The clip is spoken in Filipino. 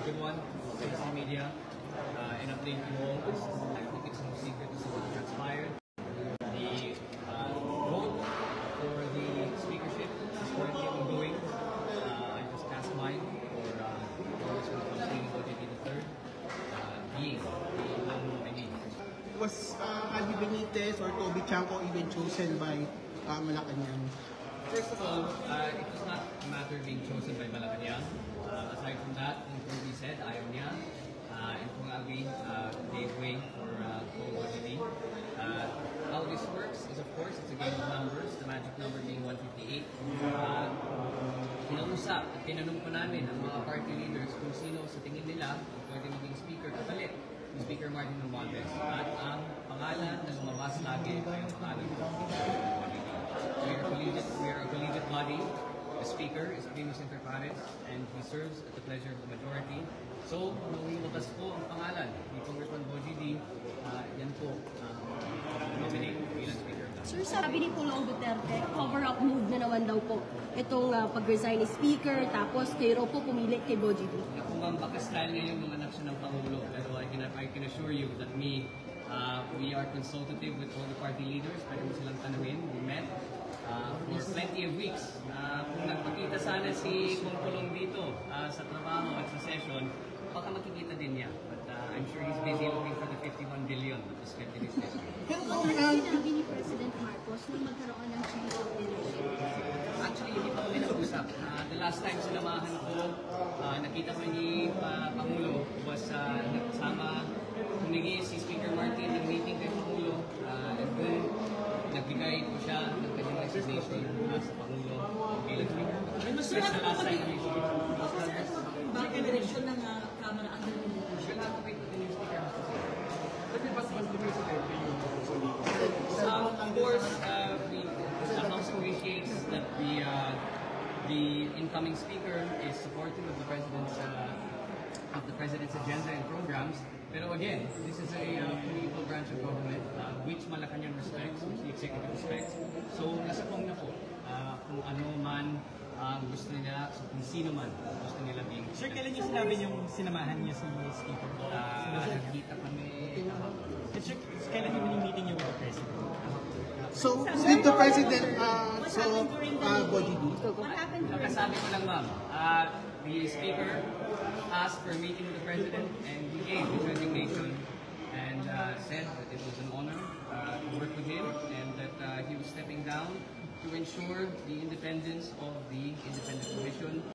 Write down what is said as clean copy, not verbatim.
good one, social media, and update you all. I think it's no secret as to what transpired. The vote for the speakership is currently ongoing. I just cast mine for Congressman Constantino Cotiti III, being the nominee. Was Albi Benitez or Toby Chanco even chosen by Malacanang? First of all, it was not a matter of being chosen by Malacanang. Aside from that, kung Toby said, ayaw niya. And kung Albi gave way for Cotiti. How this works is, of course, it's a game of numbers, the magic number being 158. Kinausap at tinanong po namin ang mga party leaders kung sino sa tingin nila pwede maging speaker kapalit ni Speaker Martin Romualdez. At ang pangalan na lumabas lagi ay ang pangalan ko. We are a collegiate body. The speaker is Primus Inter Pares and he serves at the pleasure of the majority. So, nung lumabas po ang pangalan ni Congressman Bogie D, yan po nominate bilang speaker. Sir, sabi ni Pulong Duterte, cover-up move na naman daw po itong pag-resign ni speaker, tapos kayo po pumili kay Bogie D. Kung ang baka style ngayon mga anak siya ng Pangulo, pero I can assure you that we are consultative with all the party leaders, pwede mo silang tanungin, we met for plenty of weeks. Kung nagpakita sana si Kung Pulong dito sa trabaho at sa session, baka makikita din niya. But I'm sure he's busy looking for the 51 billion that was kept in his district. Sinabi ni President Marcos nung magkaroon ng change of leadership. Actually, hindi pa kami nag-usap. The last time sinamahan ko, nakita ko ni Pangulo was nagsama, humingi si Speaker Martin ng meeting kay Pangulo. And then, nagbigay ko siya ng kanyang resignation sa Pangulo bilang Speaker. That's the last time kami siya. Bakit ang direksyon ng Kamara ang gano'n? Siya lang kapit ko din yung Speaker. Of course, the House appreciates that the incoming Speaker is supportive of the President's agenda and programs. Pero again, this is a political branch of government which Malacanang respects, which the executive respects. So nasa kong na po kung ano man gusto nila, so kung sino man gusto nila being. Sir, kailan niyo sinabi niyong sinamahan niya si Speaker? Nakita kami. Sir, kailan niyo meeting niyo with the President? So, did the President Bogie D? What happened to Kasabi ko lang ma'am, the Speaker asked for a meeting with the President and he gave his resignation and said that it was an honor to work with him and that he was stepping down to ensure the independence of the Independent Commission.